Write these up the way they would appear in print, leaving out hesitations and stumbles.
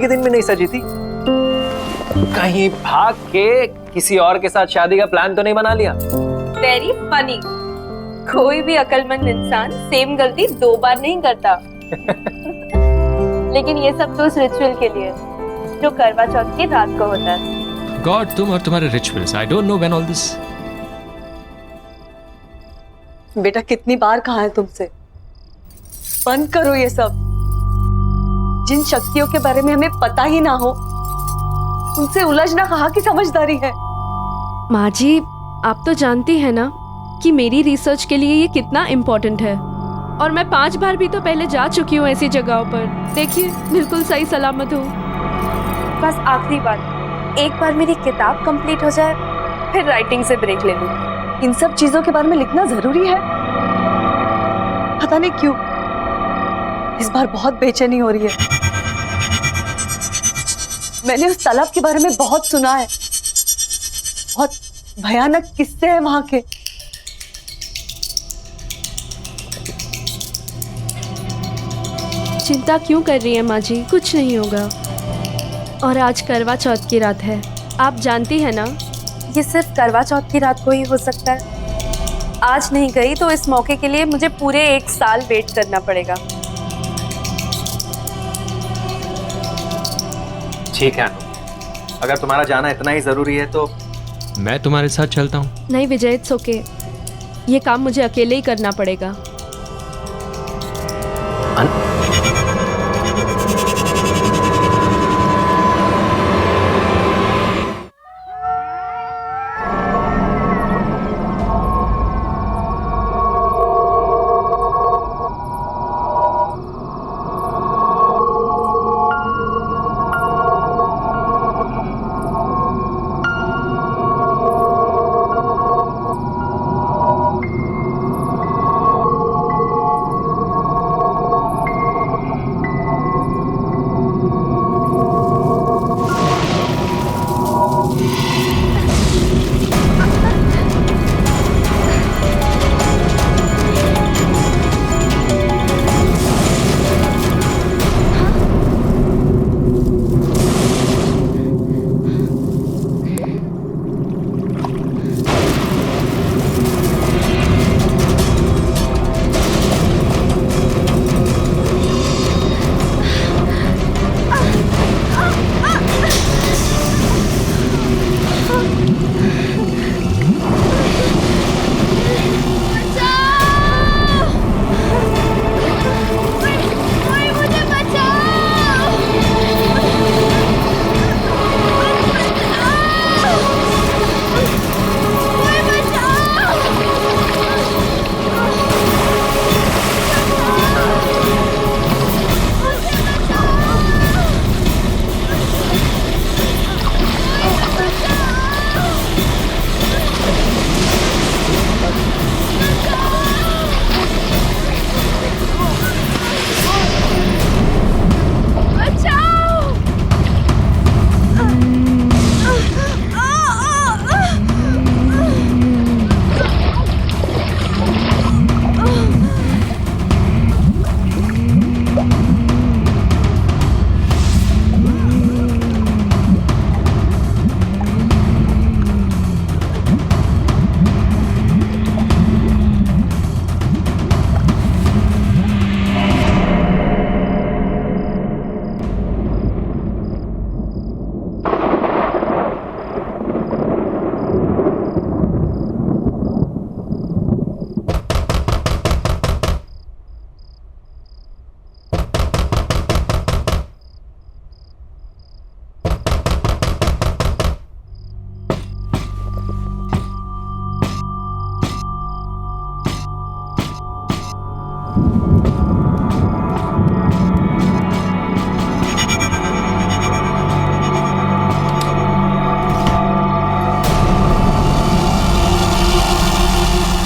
के दिन में नहीं सजी थी? कहीं भाग के किसी और के साथ शादी का प्लान तो नहीं बना लिया? Very funny. कोई भी अक्लमंद इंसान सेम गलती 2 बार नहीं करता। लेकिन ये सब तो उस रिचुअल के लिए जो करवा चौथ की रात को होता है। गॉड, तुम और तुम्हारे rituals, I don't know when all this. बेटा कितनी बार कहा है तुमसे, बंद करो ये सब। जिन शक्तियों के बारे में हमें पता ही ना हो उनसे उलझना कहाँ की समझदारी है। माँ जी, आप तो जानती हैं ना कि मेरी रिसर्च के लिए ये कितना इम्पोर्टेंट है, और मैं 5 बार भी तो पहले जा चुकी हूँ ऐसी जगहों पर। देखिए, बिल्कुल सही सलामत हूँ। बस आखिरी बार, एक बार मेरी किताब कंप्लीट हो जाए, फिर राइटिंग से ब्रेक ले लूँ। इन सब चीजों के बारे में लिखना जरूरी है? पता नहीं क्यों इस बार बहुत बेचैनी हो रही है। मैंने उस तालाब के बारे में बहुत सुना है, बहुत भयानक किस्से हैं वहां के। चिंता क्यों कर रही है माँ जी, कुछ नहीं होगा। और आज करवा चौथ की रात है, आप जानती है ना। ये सिर्फ करवा चौथ की रात को ही हो सकता है। आज नहीं गई तो इस मौके के लिए मुझे पूरे 1 साल वेट करना पड़ेगा। ठीक है, अगर तुम्हारा जाना इतना ही जरूरी है तो मैं तुम्हारे साथ चलता हूँ। नहीं विजय, इट्स ओके। ये काम मुझे अकेले ही करना पड़ेगा।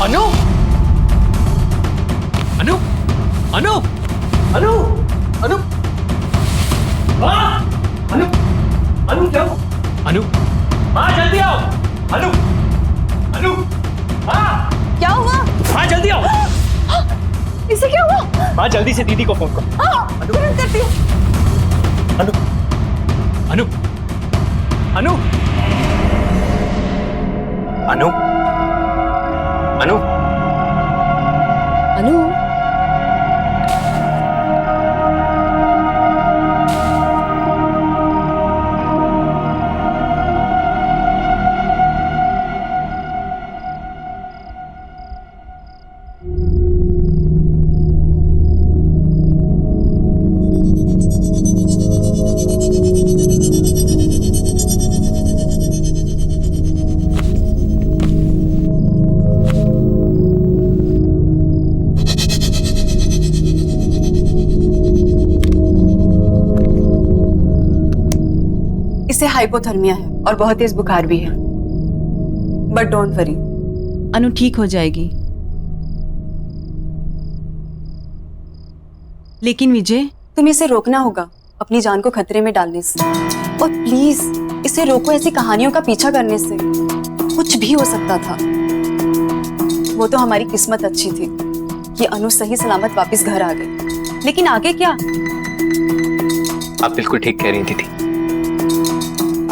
अनु, अनु, अनु, अनु, अनु, माँ, अनु, अनु क्या हुआ? अनु, माँ जल्दी आओ, अनु, अनु, माँ, क्या हुआ? माँ जल्दी आओ, इसे क्या हुआ? माँ जल्दी से दीदी को फोन करो। तुरंत करती हूँ। अनु, अनु अनु अनु अनु अनु इसे हाइपोथर्मिया है और बहुत तेज बुखार भी है, बट डोंट वरी, अनु ठीक हो जाएगी। लेकिन विजय, तुम्हें इसे रोकना होगा अपनी जान को खतरे में डालने से, और प्लीज इसे रोको ऐसी कहानियों का पीछा करने से। कुछ भी हो सकता था। वो तो हमारी किस्मत अच्छी थी कि अनु सही सलामत वापस घर आ गई, लेकिन आगे क्या? आप बिल्कुल ठीक कह रही थी।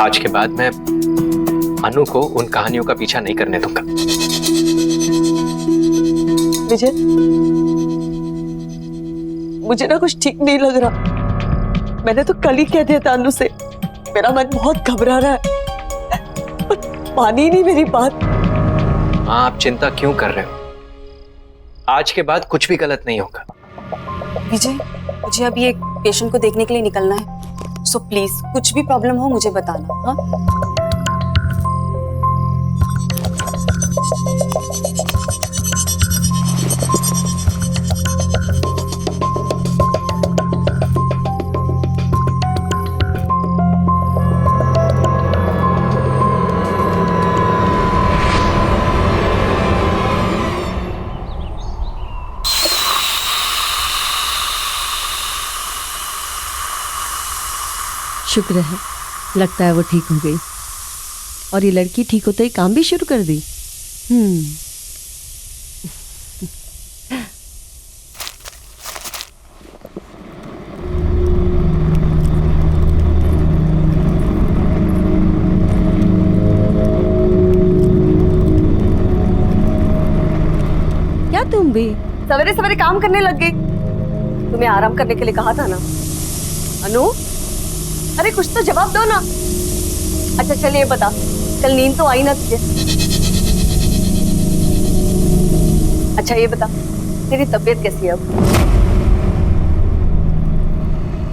आज के बाद मैं अनु को उन कहानियों का पीछा नहीं करने दूंगा। विजय, मुझे ना कुछ ठीक नहीं लग रहा। मैंने तो कल ही कह दिया था अनु से, मेरा मन बहुत घबरा रहा है, पर मानी नहीं मेरी बात। हाँ, आप चिंता क्यों कर रहे हो? आज के बाद कुछ भी गलत नहीं होगा। विजय, मुझे अभी एक पेशेंट को देखने के लिए निकलना है, सो प्लीज कुछ भी प्रॉब्लम हो मुझे बताना। हाँ, शुक्र है, लगता है वो ठीक हो गई। और ये लड़की ठीक होते ही काम भी शुरू कर दी। क्या तुम भी सवेरे सवेरे काम करने लग गई? तुम्हें आराम करने के लिए कहा था ना। अनु, अरे कुछ तो जवाब दो ना। अच्छा चलिए बता, कल नींद तो आई ना तुझे? अच्छा ये बता, तेरी तबीयत कैसी है अब?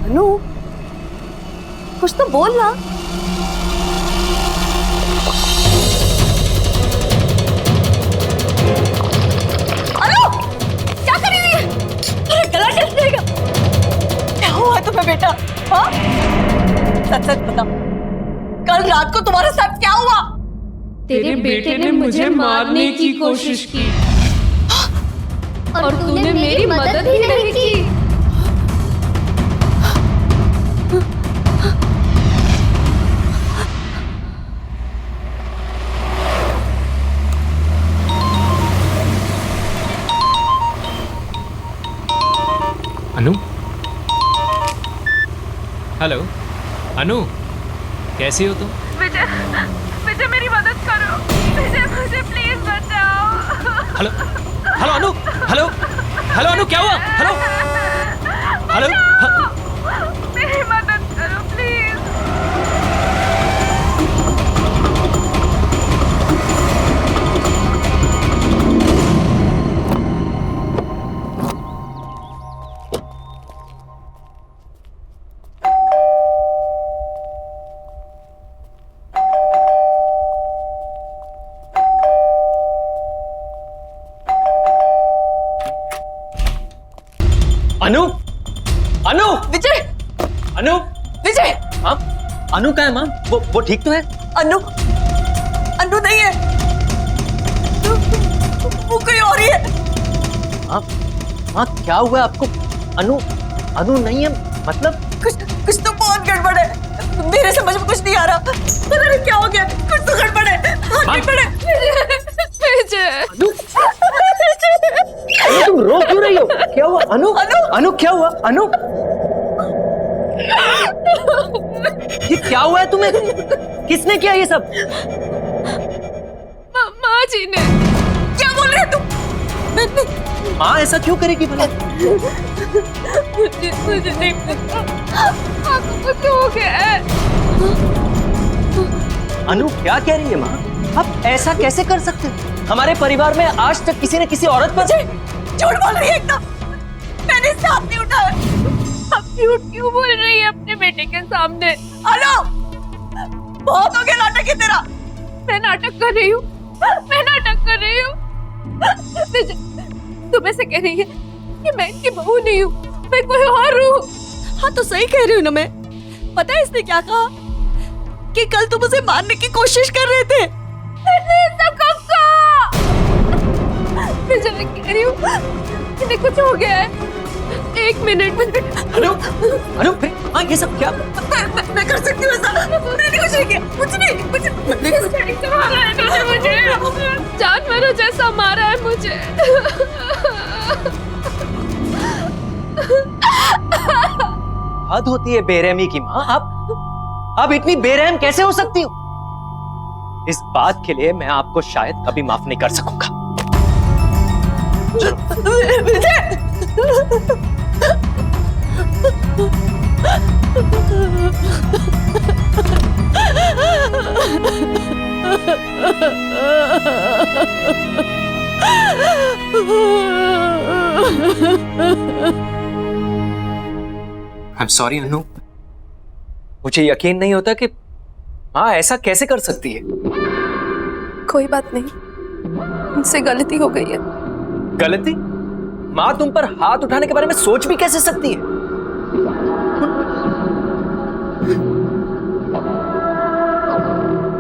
अनु, कुछ तो बोल ना। अनु, क्या कर रही है? अरे गला जल जाएगा। क्या हुआ तुम्हें बेटा? हाँ? सच सच बता, कल रात को तुम्हारे साथ क्या हुआ? तेरे बेटे ने मुझे मारने की कोशिश की और तूने मेरी मदद ही नहीं की। अनु, हेलो अनु, कैसी हो तुम? विजय, विजय मेरी मदद करो। विजय मुझे प्लीज बचाओ। हेलो हेलो अनु, हेलो हेलो अनु, क्या हुआ? हेलो हेलो मेरी मदद करो प्लीज। अनु, अनु, विजय, अनु, विजय, हाँ, अनु कहाँ है माँ? वो ठीक तो है? अनु, अनु नहीं है, वो कोई और ही है। हाँ, हाँ, क्या हुआ आपको? अनु, अनु नहीं है मतलब? कुछ तो बहुत गड़बड़ है, मेरे समझ में कुछ नहीं आ रहा। पता नहीं क्या हो गया, कुछ तो गड़बड़ है। गड़बड़ है। विजय, अनु, तुम रो क्यों रही हो? क्या हुआ? अनु, अनु, अनु क्या हुआ? अनु ये क्या हुआ है तुम्हें? किसने किया ये सब? माँ जी ने। क्या बोल रहे हो तुम? माँ ऐसा क्यों करेगी भला? मुझे नहीं पता, आपको कुछ हो गया है। अनु क्या कह रही है माँ? आप ऐसा कैसे कर सकते हो? हमारे परिवार में आज तक किसी ने किसी औरत पर झूठ बोल रही है एकदम। मैंने इससे हाथ नहीं उठाया। आप झूठ क्यों बोल रही है अपने बेटे के सामने? हेलो, बहुत हो गया नाटक है तेरा। मैं नाटक कर रही हूँ, मैं नाटक कर रही हूँ। तुम ऐसे कह रही है कि मैं इनकी बहू नहीं हूँ, मैं कोई और हूँ। हाँ तो सही कह रही हूँ ना मैं। पता है इसने क्या कहा? कि कल तुम उसे मारने की कोशिश कर रहे थे। सब कब कहा? मैं जब कह रही हूँ इन्हें कुछ हो गया है। एक मिनट। अनु, अनु हाँ ये सब क्या? मैं कर सकती हूँ ऐसा। मैंने कुछ नहीं किया, कुछ नहीं मारा है इन्होंने मुझे, जानवरों जैसा मारा है मुझे। हद होती है बेरहमी की माँ। आप इतनी बेरहम कैसे हो सकती हो? इस बात के लिए मैं आपको शायद कभी माफ नहीं कर सकूंगा। आई एम सॉरी अनु, मुझे यकीन नहीं होता कि माँ ऐसा कैसे कर सकती है। कोई बात नहीं, मुझसे गलती हो गई है। गलती? माँ तुम पर हाथ उठाने के बारे में सोच भी कैसे सकती है?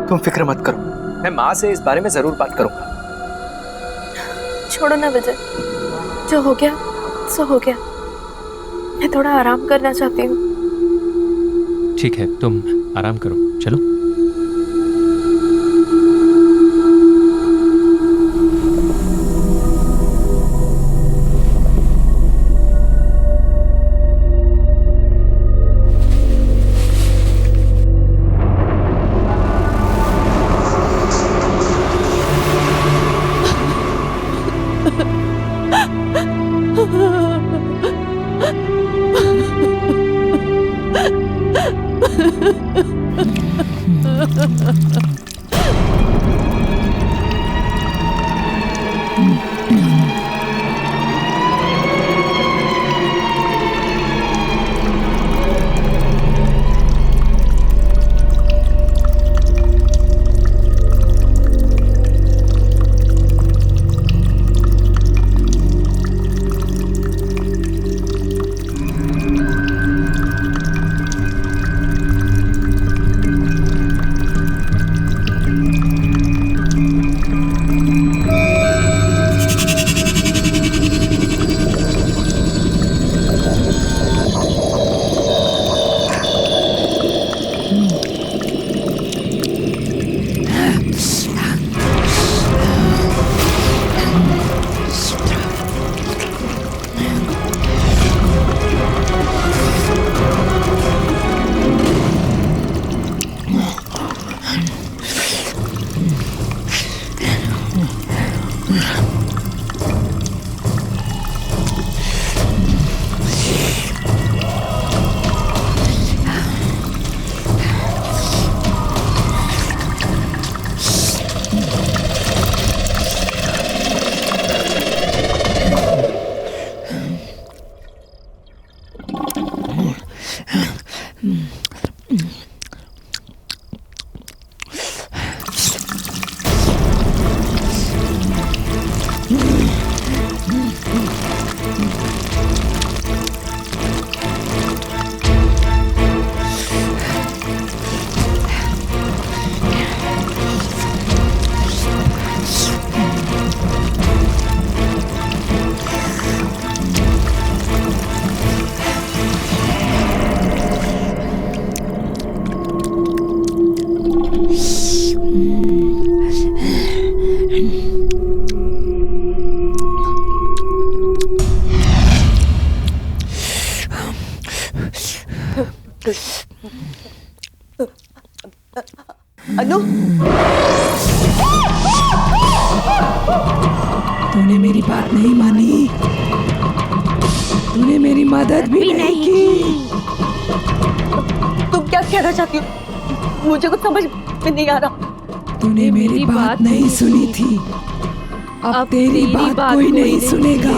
तुम फिक्र मत करो, मैं माँ से इस बारे में जरूर बात करूंगा। छोड़ो ना विजय, जो हो गया सो हो गया। मैं थोड़ा आराम करना चाहती हूँ। ठीक है, तुम आराम करो, चलो। अनु, तूने मेरी बात नहीं मानी, तूने मेरी मदद भी नहीं की। तुम क्या कहना चाहती हो? मुझे कुछ समझ में नहीं आ रहा। तूने मेरी बात नहीं सुनी थी, अब तेरी बात कोई नहीं सुनेगा।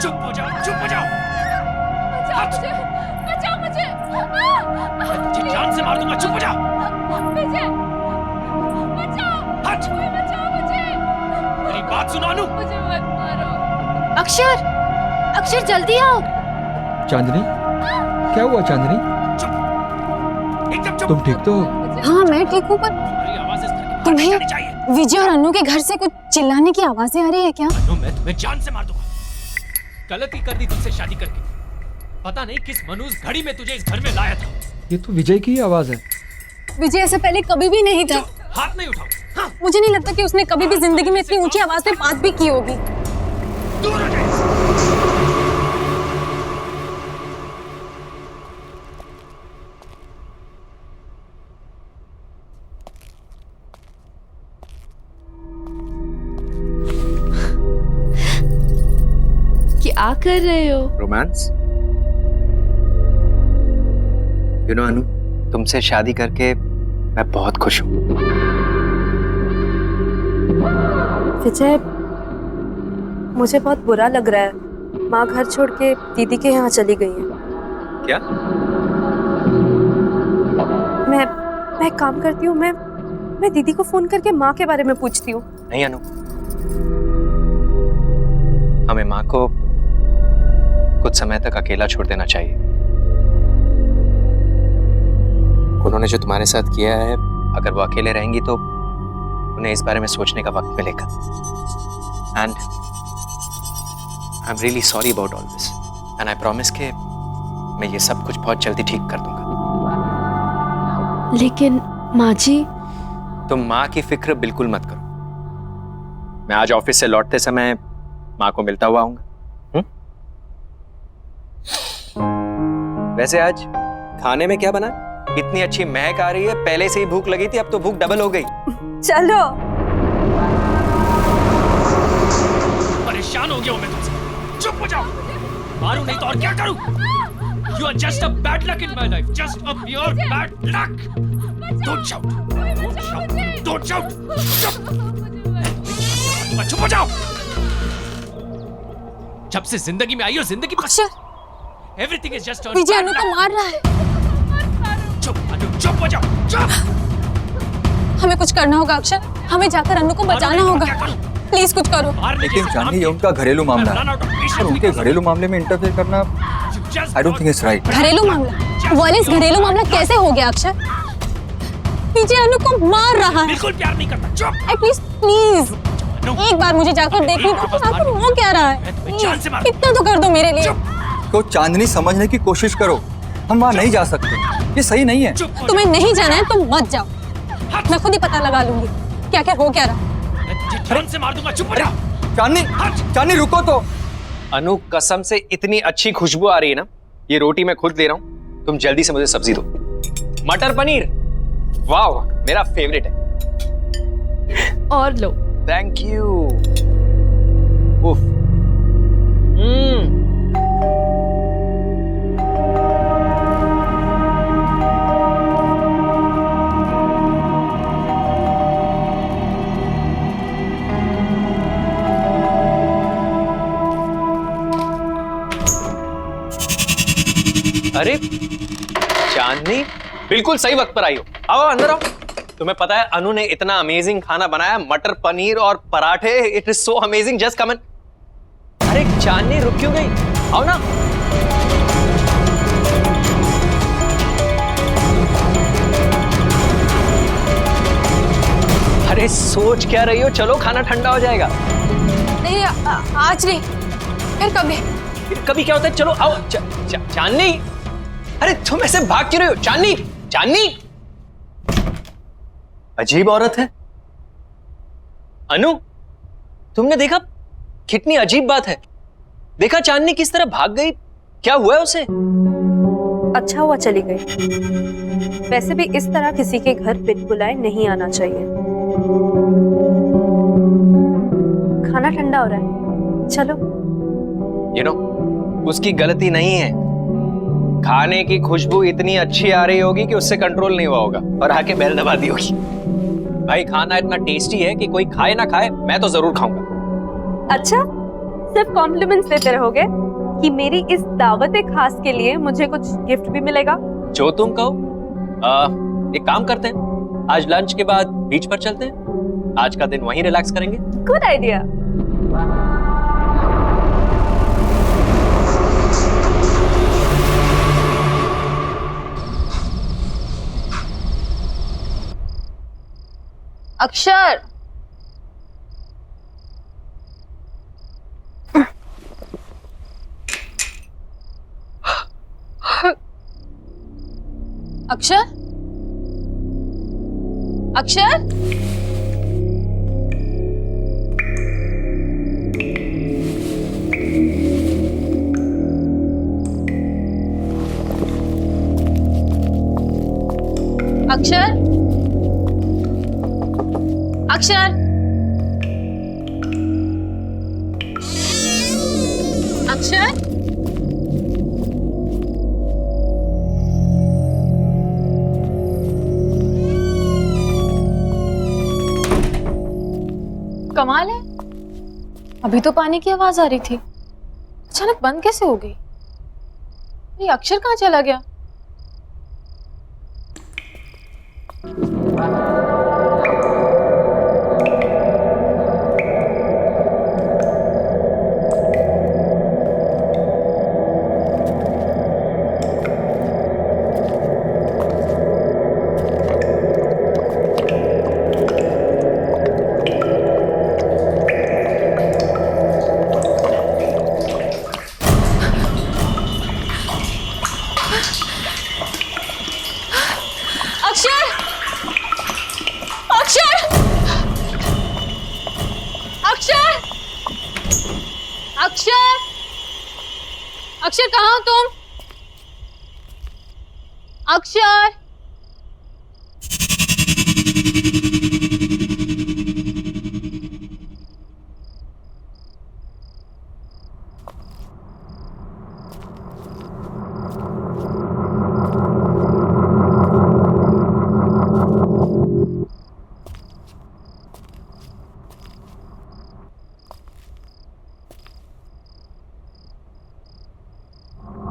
चुप हो जाओ, चुप हो जाओ। बचाओ मुझे। मैं तुझे जान से मार दूंगा, चुप हो जाओ। विजय, बचाओ। हट। कोई बचाओ मुझे। मेरी बात सुनो अनु। मुझे मत मारो। अक्षर, अक्षर जल्दी आओ। चांदनी, क्या हुआ चांदनी? चुप, एकदम चुप। तुम ठीक तो हो? हाँ मैं ठीक हूँ, पर तुम्हारी आवाज़ इस घर के बाहर तुम्हें- नहीं जानी चाहिए। विजय और अनु के घर से कुछ चिल्लाने की आवाजें आ रही है क्या? अनु, मैं तुम्हें जान से मार दूंगा। गलती कर दी तुझसे शादी करके। पता नहीं किस मनुष्य घड़ी में तुझे इस घर में लाया था। ये तो विजय की ही आवाज है। विजय ऐसा पहले कभी भी नहीं था। हाथ नहीं उठाओ। हाँ, मुझे नहीं लगता कि उसने कभी भी जिंदगी में इतनी ऊंची आवाज में बात भी की होगी। दूर हो जाए। क्या कर रहे हो? रोमांस। यू नो अनु, तुमसे शादी करके मैं बहुत खुश हूँ। विजय, मुझे बहुत बुरा लग रहा है। माँ घर छोड़ के दीदी के यहाँ चली गई है। क्या? मैं एक काम करती हूँ, मैं दीदी को फोन करके माँ के बारे में पूछती हूँ। नहीं अनु, हमें माँ को कुछ समय तक अकेला छोड़ देना चाहिए। उन्होंने जो तुम्हारे साथ किया है, अगर वो अकेले रहेंगी तो उन्हें इस बारे में सोचने का वक्त मिलेगा। And I am really sorry about all this, and I promise के मैं ये सब कुछ बहुत जल्दी ठीक कर दूंगा। लेकिन माँ जी, तुम माँ की फिक्र बिल्कुल मत करो। मैं आज ऑफिस से लौटते समय माँ को मिलता हुआ आऊंगा। वैसे आज खाने में क्या बना? इतनी अच्छी महक आ रही है, पहले से ही भूख लगी थी, अब तो भूख डबल हो गई। चलो। परेशान हो गया हूं मैं तुमसे। चुप हो जाओ। मारूं नहीं तो और क्या करूं? You are just a bad luck in my life, just a pure bad luck. Don't shout. Don't shout. Don't shout. चुप। चुप हो जाओ। जब से जिंदगी में आई हो, जिंदगी अक्षर, everything is just a Vijay bad अनु को luck. मार रहा है। चुप अनु, चुप हो जाओ। चुप। हमें कुछ करना होगा अक्षर, हमें जाकर अनु को बचाना होगा। प्लीज कुछ करो। लेकिन चांदनी, ये उनका घरेलू मामला है और उनके घरेलू मामले में इंटरफेयर करना I don't think it's right. घरेलू मामला? वॉलेस, घरेलू मामला कैसे हो गया अक्षर? विजय अनु को मार रहा है। बिल्कुल प्यार नहीं करता। चुप। एटलीस्ट प्लीज एक बार मुझे जाकर देखने दो कि आखिर वो क्या रहा है। प्लीज इतना तो कर दो मेरे लिए। तो चांदनी, समझने की कोशिश करो, हम वहाँ नहीं जा सकते, ये सही नहीं है। तुम्हें नहीं जाना है तुम मत जाओ, मैं खुद ही पता लगा लूंगी क्या क्या हो क्या रहा। जान से मार दूंगा। चुप हो जाओ। चांदनी, चांदनी रुको तो। अनु, कसम से इतनी अच्छी खुशबू आ रही है ना, ये रोटी मैं खुद दे रहा हूँ। तुम जल्दी से मुझे सब्जी दो। मटर पनीर, वाह मेरा फेवरेट है। और लो। Thank you. उफ। अरे चांदनी, बिल्कुल सही वक्त पर आई हो। आओ अंदर आओ। तुम्हें पता है अनु ने इतना अमेजिंग खाना बनाया, मटर पनीर और पराठे। It is so amazing, just come in. अरे चांदनी रुक क्यों गई? आओ ना। अरे सोच क्या रही हो? चलो खाना ठंडा हो जाएगा। नहीं आज नहीं, फिर कभी। फिर कभी क्या होता है? चलो आओ। चांदनी, अरे तुम ऐसे भाग क्यों रहे हो? चांदनी, चांदनी, अजीब औरत है। अनु, तुमने देखा? कितनी अजीब बात है। देखा चांदनी किस तरह भाग गई? क्या हुआ है उसे? अच्छा हुआ चली गई। वैसे भी इस तरह किसी के घर बिन बुलाए नहीं आना चाहिए। खाना ठंडा हो रहा है, चलो। You know, उसकी गलती नहीं है। खाने की खुशबू इतनी अच्छी आ रही होगी कि उससे कंट्रोल नहीं हुआ होगा और आके बेल दबा दी होगी। भाई खाना इतना टेस्टी है कि कोई खाए ना खाए, मैं तो जरूर खाऊंगा। अच्छा, सिर्फ कॉम्प्लीमेंट्स देते रहोगे कि मेरी इस दावत खास के लिए मुझे कुछ गिफ्ट भी मिलेगा? जो तुम कहो। एक काम करते हैं, आज लंच के बाद बीच पर चलते हैं। आज का दिन वहीं रिलैक्स करेंगे। Good idea. अक्षर, अक्षर, अक्षर, अक्षर, अक्षर, अक्षर, कमाल है, अभी तो पानी की आवाज आ रही थी, अचानक बंद कैसे हो गई? ये अक्षर कहाँ चला गया? अक्षर, अक्षर कहाँ हो तुम? अक्षर,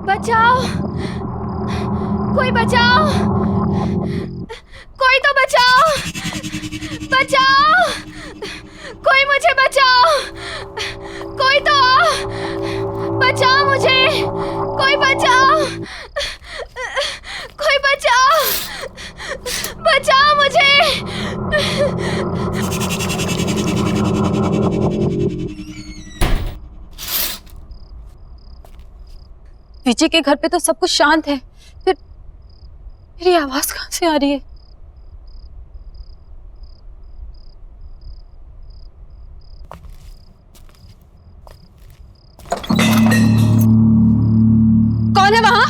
बचाओ, कोई बचाओ, कोई तो बचाओ, बचाओ, कोई मुझे बचाओ, कोई तो बचाओ मुझे, कोई बचाओ, कोई बचाओ, बचाओ मुझे। विजय के घर पे तो सब कुछ शांत है, फिर मेरी आवाज कहाँ से आ रही है? कौन है वहां?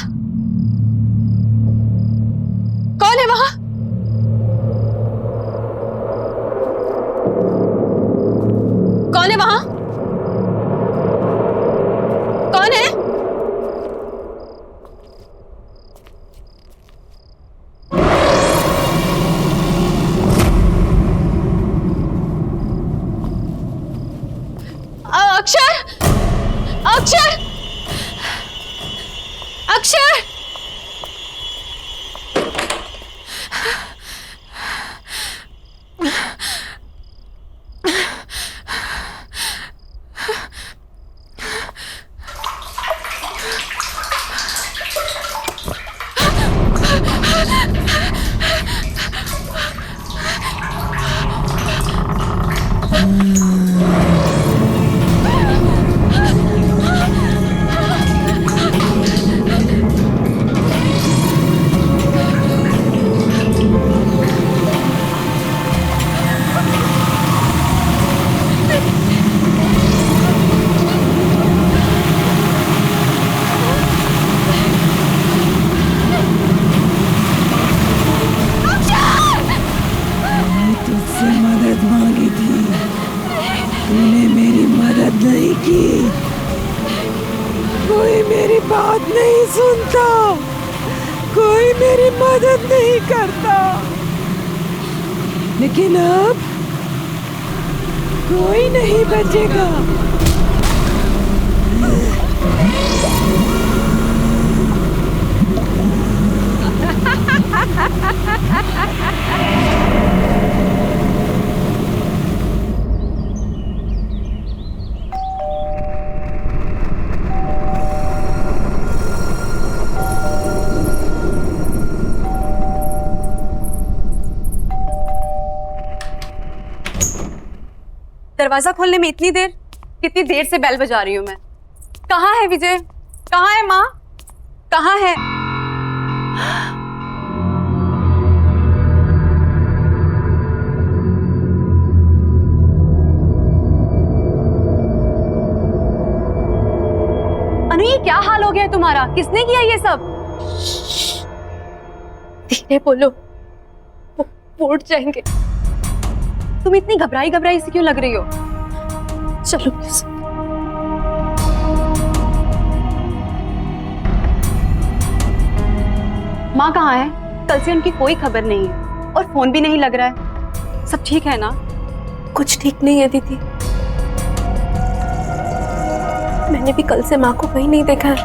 मदद नहीं करता, लेकिन अब कोई नहीं बचेगा। दरवाजा खोलने में इतनी देर? कितनी देर से बेल बजा रही हूँ मैं। कहाँ है विजय? कहाँ है माँ? कहाँ है? अनु, ये क्या हाल हो गया है तुम्हारा? किसने किया ये सब? धीरे बोलो, वो उठ जाएंगे। तुम इतनी घबराई घबराई से क्यों लग रही हो? चलो प्लीज। माँ कहाँ है? कल से उनकी कोई खबर नहीं है और फोन भी नहीं लग रहा है। सब ठीक है ना? कुछ ठीक नहीं है दीदी। मैंने भी कल से माँ को कहीं नहीं देखा है।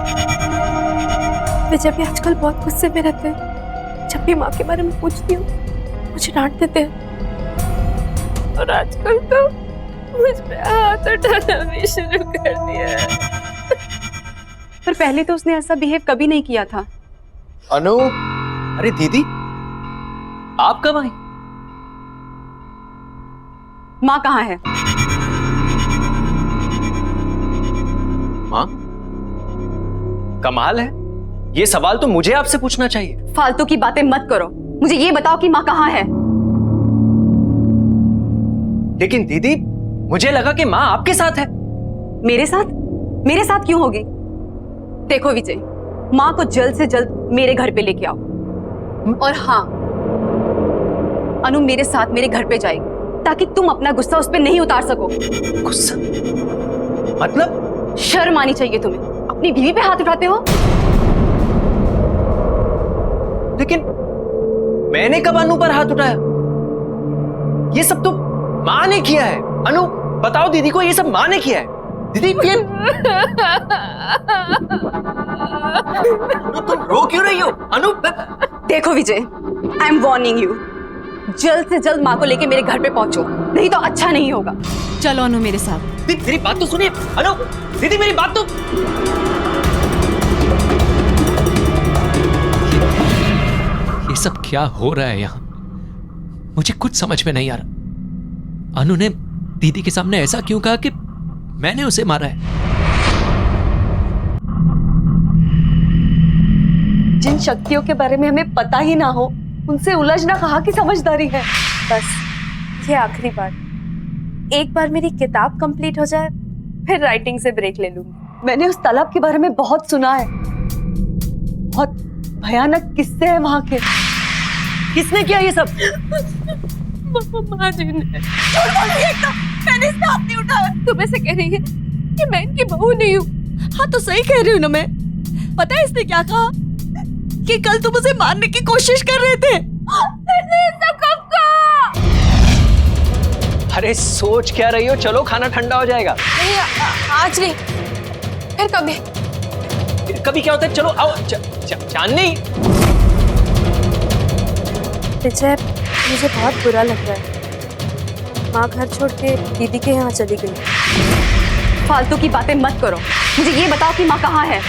विजय भी आजकल बहुत गुस्से में रहते हैं। जब भी माँ के बारे में पूछती हूँ मुझे डांट देते हैं, और आजकल तो मुझ पे हाथ उठाना भी शुरू कर दिया है। पर पहले तो उसने ऐसा बिहेव कभी नहीं किया था। अनु, अरे दीदी, आप कब आई? माँ कहाँ है? माँ? कमाल है, ये सवाल तो मुझे आपसे पूछना चाहिए। फालतू की बातें मत करो, मुझे ये बताओ कि माँ कहाँ है? लेकिन दीदी, मुझे लगा कि माँ आपके साथ है। मेरे साथ? मेरे साथ क्यों होगी? देखो विजय, माँ को जल्द से जल्द मेरे घर पे लेके आओ। और हाँ, अनु मेरे साथ मेरे घर पे जाएगी ताकि तुम अपना गुस्सा उस पे नहीं उतार सको। गुस्सा? मतलब? शर्म आनी चाहिए तुम्हें, अपनी बीवी पे हाथ उठाते हो। लेकिन मैंने कब अनु पर हाथ उठाया? ये सब तो माँ ने किया है। अनु, बताओ दीदी को, ये सब माँ ने किया है। दीदी ये अनु, तुम रो क्यों रही हो? अनु, देखो विजय, आई एम वार्निंग यू, जल्द से जल्द माँ को लेके मेरे घर पे पहुंचो, नहीं तो अच्छा नहीं होगा। चलो अनु मेरे साथ। दीदी मेरी बात तो सुनिए। अनु, दीदी मेरी बात तो। ये सब क्या हो रहा है यहाँ? मुझे कुछ समझ में नहीं आ रहा। अनु ने दीदी के सामने ऐसा क्यों कहा कि मैंने उसे मारा है? जिन शक्तियों के बारे में हमें पता ही ना हो, उनसे उलझना कहाँ की समझदारी है। बस ये आखिरी बार, एक बार मेरी किताब कंप्लीट हो जाए फिर राइटिंग से ब्रेक ले लूंगी। मैंने उस तालाब के बारे में बहुत सुना है, बहुत भयानक किस्से हैं वहां के। किसने किया ये सब? माँ जी ने। मैंने इसका हाथ नहीं उठाया। तुम ऐसे कह रही है कि मैं इनकी बहू नहीं हूँ? हाँ तो सही कह रही हूँ ना मैं। पता है इसने क्या कहा? कि कल तुम उसे मारने की कोशिश कर रहे थे। सब कब का? अरे सोच क्या रही हो? चलो खाना ठंडा हो जाएगा। नहीं, आज नहीं, फिर कभी। फिर कभी क्या होता है? चलो आओ। चांदनी, विजय, मुझे बहुत बुरा लग रहा है। माँ घर छोड़ के दीदी के यहाँ चली गई। फालतू की बातें मत करो, मुझे ये बताओ कि माँ कहाँ है?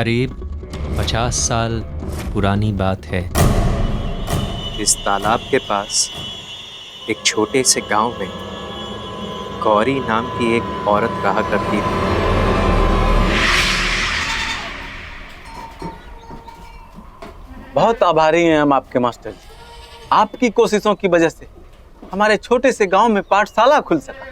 करीब 50 साल पुरानी बात है। इस तालाब के पास एक छोटे से गांव में गौरी नाम की एक औरत रहा करती थी। बहुत आभारी हैं हम आपके मास्टर जी। आपकी कोशिशों की वजह से हमारे छोटे से गांव में पाठशाला खुल सका।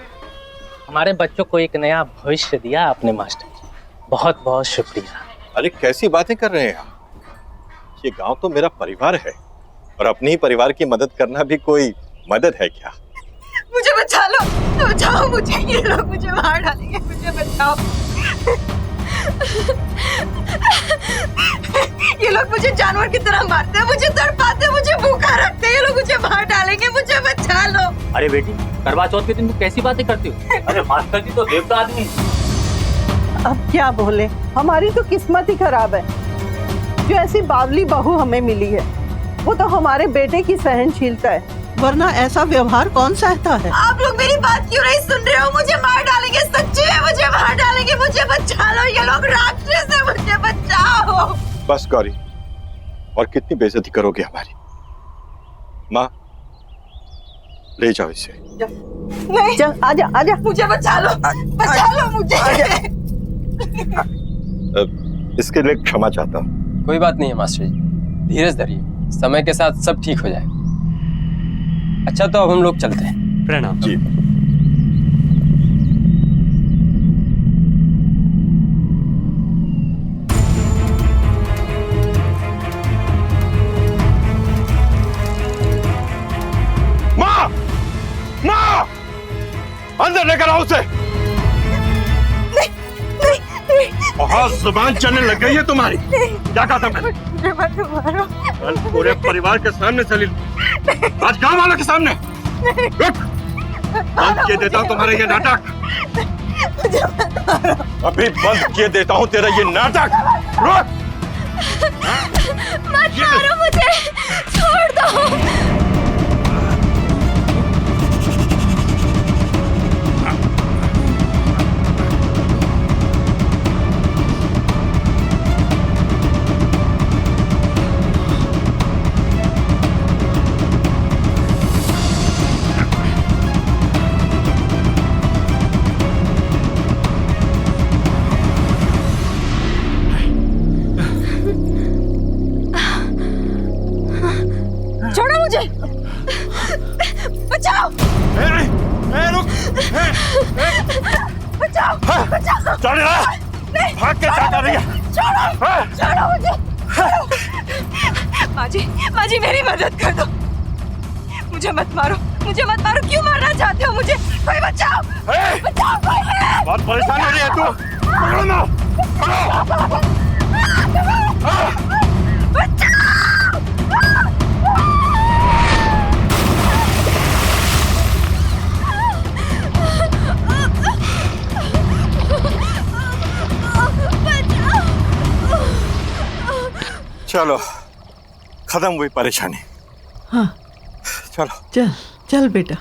हमारे बच्चों को एक नया भविष्य दिया आपने मास्टर जी, बहुत बहुत शुक्रिया। अरे कैसी बातें कर रहे हैं आप? ये गांव तो मेरा परिवार है और अपने ही परिवार की मदद करना भी कोई मदद है क्या? मुझे बचा लो, बचाओ मुझे, ये लोग मुझे मार डालेंगे, मुझे बचाओ। ये लोग मुझे जानवर की तरह मारते हैं, मुझे तड़पाते हैं, मुझे भूखा रखते हैं, ये लोग मुझे मार डालेंगे, मुझे बचा लो। अरे बेटी, करवा चौथ के दिन तुम कैसी बातें करती हो? अरे मास्टर जी तो देवता आदमी। अब क्या बोले, हमारी तो किस्मत ही खराब है जो ऐसी बावली बहू हमें मिली है। वो तो हमारे बेटे की सहनशीलता है, वरना ऐसा व्यवहार कौन सहता है। आप लोग मेरी बात क्यों नहीं सुन रहे हो? मुझे मार डालेंगे, सच्ची में मुझे मार डालेंगे, मुझे बचा लो, ये लोग राक्षस है, मुझे बचाओ। बस गौरी, और कितनी बेइज्जती करोगे हमारी? माँ, ले जाओ इसे। नहीं, चल आजा आजा, मुझे बचा लो मुझे। इसके लिए क्षमा चाहता हूँ। कोई बात नहीं है मास्टर जी, धीरज धरिए, समय के साथ सब ठीक हो जाएगा। अच्छा तो अब हम लोग चलते हैं। प्रणाम जी। माँ, माँ, अंदर लेकर आओ उसे। बहुत जुबान चलने लग गई है तुम्हारी। क्या कहा था मैंने? कल पूरे परिवार के सामने चली, आज गांव वालों के सामने। रुक, बंद किए देता हूँ तुम्हारा ये नाटक। अभी बंद किए देता हूँ तेरा ये नाटक। रुक, मत मारो मुझे, छोड़ दो। छोड़ो मुझे, बचाओ। रुक, बचाओ, बचाओ। चल रहा, भाग के क्या कर रही है? छोड़ो मुझे। माँ जी मेरी मदद कर दो, मुझे मत मारो, मुझे मत मारो। क्यों मारना चाहते हो मुझे? कोई बचाओ, बचाओ कोई। बहुत परेशान हो रही है तू। पकड़ो ना, बचाओ। चलो, खत्म हुई परेशानी। हाँ चलो चल चल बेटा।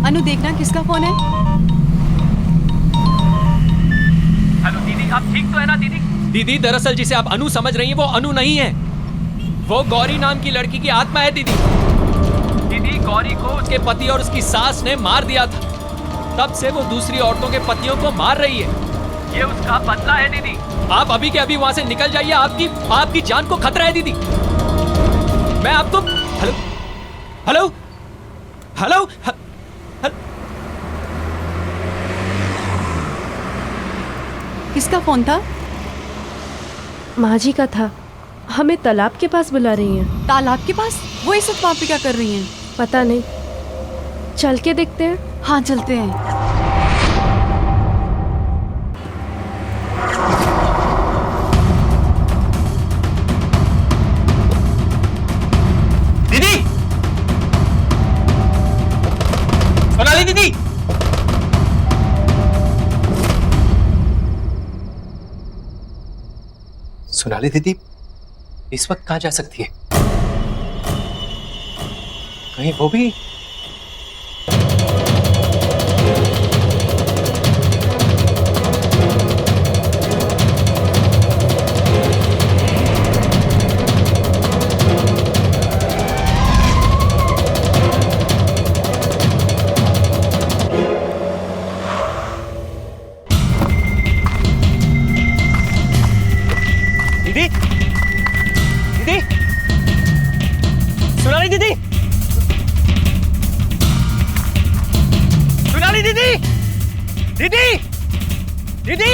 अनु देखना किसका फोन है। हेलो दीदी, आप ठीक तो है ना दीदी? दीदी दरअसल जिसे आप अनु समझ रही हैं वो अनु नहीं है, वो गौरी नाम की लड़की की आत्मा है दीदी। दीदी गौरी को उसके पति और उसकी सास ने मार दिया था, तब से वो दूसरी औरतों के पतियों को मार रही है। ये उसका बदला है दीदी। आप अभी के अभी वहां से निकल जाइए, आपकी जान को खतरा है दीदी। मैं आपको हेलो हेलो हेलो किसका फोन था? माँ जी का था। हमें तालाब के पास बुला रही हैं। तालाब के पास? वो इस वक्त वहाँ पे क्या कर रही हैं? पता नहीं, चल के देखते हैं। हाँ चलते हैं। दीदी, सोनाली दीदी, सुनाली दीदी इस वक्त कहाँ जा सकती है? कहीं वो भी दीदी दीदी सुनाली दीदी सुनाली दीदी दीदी दीदी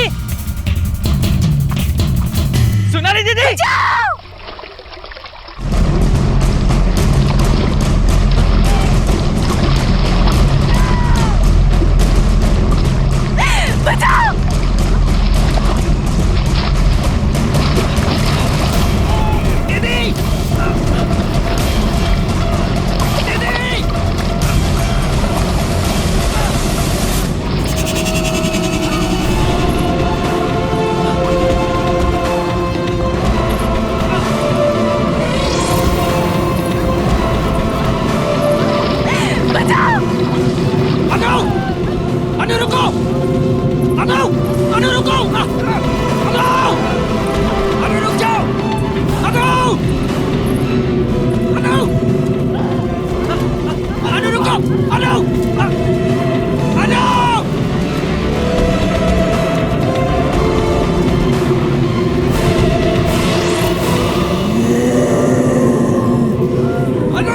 सुनाली दीदी बचाओ! अनु रुको! अनु! अनु रुको! अनु! अनु रुक जाओ! अनु! अनु! अनु रुको! अनु! अनु! अनु!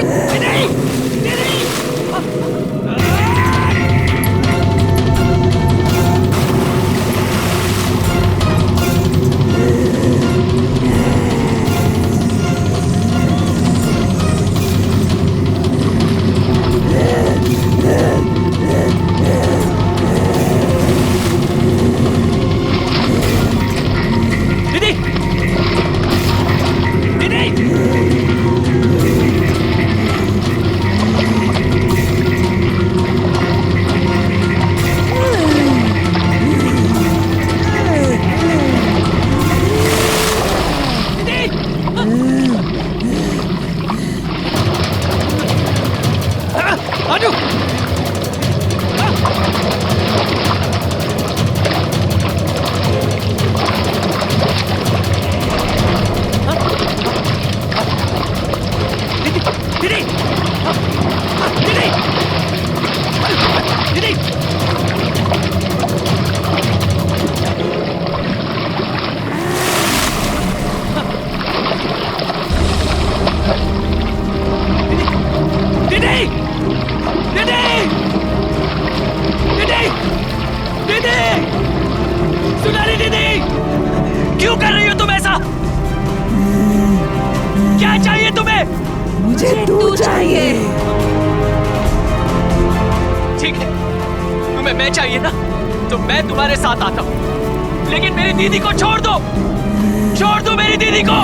दीदी! दीदी! क्यों कर रही हो तुम ऐसा? क्या चाहिए तुम्हें? मुझे तू चाहिए। ठीक है, तुम्हें मैं चाहिए ना, तो मैं तुम्हारे साथ आता हूँ, लेकिन मेरी दीदी को छोड़ दो, छोड़ दो मेरी दीदी को।